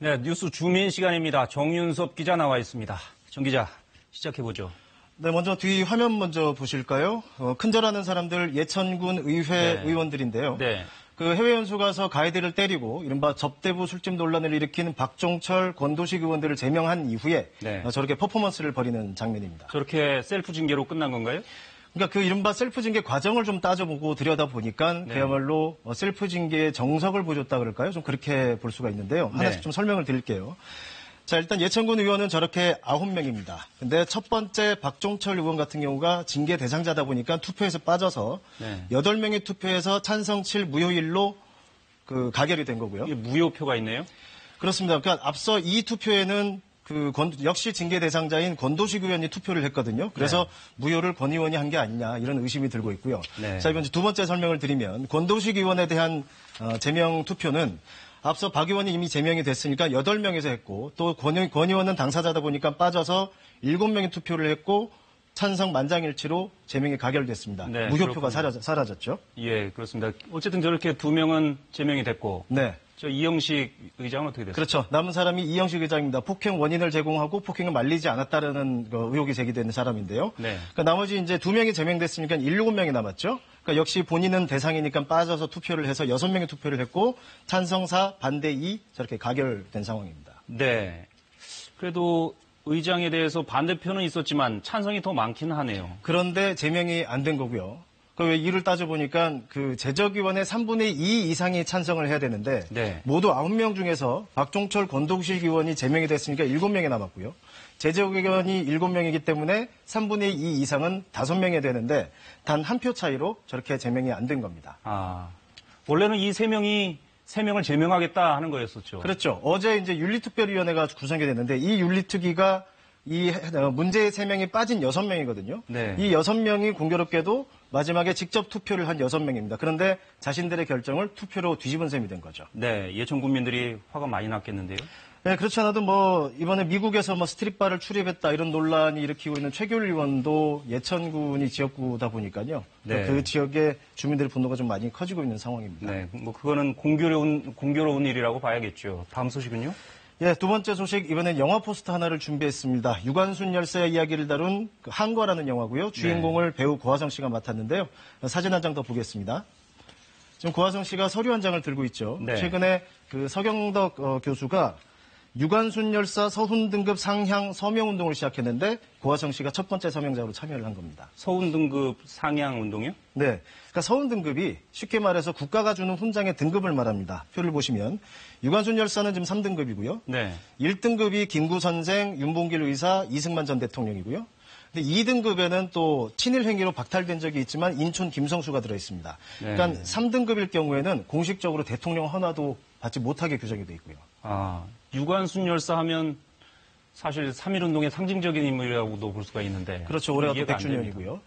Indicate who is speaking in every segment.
Speaker 1: 네, 뉴스 주민 시간입니다. 정윤섭 기자 나와 있습니다. 정 기자, 시작해보죠.
Speaker 2: 네, 먼저 뒤 화면 먼저 보실까요? 큰절하는 사람들 예천군 의회 의원들인데요.
Speaker 1: 네.
Speaker 2: 그 해외 연수 가서 가이드를 때리고 이른바 접대부 술집 논란을 일으킨 박종철 권도식 의원들을 제명한 이후에 저렇게 퍼포먼스를 벌이는 장면입니다.
Speaker 1: 저렇게 셀프 징계로 끝난 건가요?
Speaker 2: 그러니까 그 이른바 셀프 징계 과정을 좀 따져보고 들여다보니까 그야말로 셀프 징계의 정석을 보여줬다 그럴까요? 좀 그렇게 볼 수가 있는데요. 하나씩 좀 설명을 드릴게요. 자, 일단 예천군 의원은 저렇게 9명입니다. 근데 첫 번째 박종철 의원 같은 경우가 징계 대상자다 보니까 투표에서 빠져서 8명의 투표에서 찬성 7, 무효 1로 그 가결이 된 거고요.
Speaker 1: 이게 무효표가 있네요?
Speaker 2: 그렇습니다. 그러니까 앞서 이 투표에는 역시 징계 대상자인 권도식 의원이 투표를 했거든요. 그래서 무효를 권 의원이 한 게 아니냐 이런 의심이 들고 있고요. 자, 이번 두 번째 설명을 드리면 권도식 의원에 대한 제명 투표는 앞서 박 의원이 이미 제명이 됐으니까 8명에서 했고 또 권 의원은 당사자다 보니까 빠져서 7명이 투표를 했고 찬성 만장일치로 제명이 가결됐습니다. 무효표가 사라졌죠.
Speaker 1: 예, 그렇습니다. 어쨌든 저렇게 2명은 제명이 됐고 저 이영식 의장은 어떻게 됐어요?
Speaker 2: 그렇죠. 남은 사람이 이영식 의장입니다. 폭행 원인을 제공하고 폭행을 말리지 않았다는 의혹이 제기되는 사람인데요. 그러니까 나머지 이제 2명이 제명됐으니까 7명이 남았죠. 그러니까 역시 본인은 대상이니까 빠져서 투표를 해서 6명이 투표를 했고 찬성 4, 반대 2 저렇게 가결된 상황입니다.
Speaker 1: 네. 그래도 의장에 대해서 반대표는 있었지만 찬성이 더 많긴 하네요.
Speaker 2: 그런데 제명이 안 된 거고요. 그 이유를 따져보니까 그 제적위원회 3분의 2 이상이 찬성을 해야 되는데 모두 9명 중에서 박종철 권도식 의원이 제명이 됐으니까 7명이 남았고요. 제적위원이 7명이기 때문에 3분의 2 이상은 5명이 되는데 단 한 표 차이로 저렇게 제명이 안 된 겁니다.
Speaker 1: 원래는 이 3명을 제명하겠다 하는 거였었죠.
Speaker 2: 그렇죠. 어제 이제 윤리특별위원회가 구성이 됐는데 이 윤리특위가 이 문제의 3명이 빠진 6명이거든요. 이 6명이 공교롭게도 마지막에 직접 투표를 한 6명입니다. 그런데 자신들의 결정을 투표로 뒤집은 셈이 된 거죠.
Speaker 1: 네, 예천 국민들이 화가 많이 났겠는데요.
Speaker 2: 네, 그렇지 않아도 뭐 이번에 미국에서 뭐 스트릿바를 출입했다 이런 논란이 일으키고 있는 최규일 의원도 예천군이 지역구다 보니까요. 그 지역의 주민들의 분노가 좀 많이 커지고 있는 상황입니다.
Speaker 1: 네, 뭐 그거는 공교로운 일이라고 봐야겠죠. 다음 소식은요?
Speaker 2: 예, 두 번째 소식, 이번엔 영화 포스터 하나를 준비했습니다. 유관순 열사의 이야기를 다룬 한과라는 영화고요. 주인공을 배우 고화성 씨가 맡았는데요. 사진 한 장 더 보겠습니다. 지금 고화성 씨가 서류 한 장을 들고 있죠. 최근에 그 서경덕 교수가 유관순 열사 서훈 등급 상향 서명 운동을 시작했는데 고화성 씨가 첫 번째 서명자로 참여를 한 겁니다.
Speaker 1: 서훈 등급 상향 운동이요?
Speaker 2: 네. 그러니까 서훈 등급이 쉽게 말해서 국가가 주는 훈장의 등급을 말합니다. 표를 보시면 유관순 열사는 지금 3등급이고요. 1등급이 김구 선생, 윤봉길 의사, 이승만 전 대통령이고요. 근데 2등급에는 또 친일 행위로 박탈된 적이 있지만 인촌 김성수가 들어 있습니다. 그러니까 3등급일 경우에는 공식적으로 대통령 헌화도 받지 못하게 규정이 돼 있고요.
Speaker 1: 유관순 열사 하면 사실 3.1운동의 상징적인 인물이라고도 볼 수가 있는데.
Speaker 2: 그렇죠. 올해가 또 100주년이고요.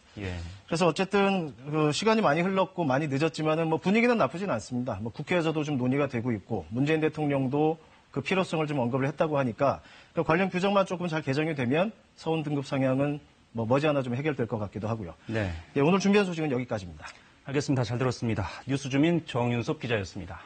Speaker 2: 그래서 어쨌든 시간이 많이 흘렀고 많이 늦었지만은 뭐 분위기는 나쁘진 않습니다. 뭐 국회에서도 좀 논의가 되고 있고 문재인 대통령도 그 필요성을 좀 언급을 했다고 하니까 그 관련 규정만 조금 잘 개정이 되면 서훈 등급 상향은 뭐 머지않아 좀 해결될 것 같기도 하고요. 오늘 준비한 소식은 여기까지입니다.
Speaker 1: 알겠습니다. 잘 들었습니다. 뉴스 주민 정윤섭 기자였습니다.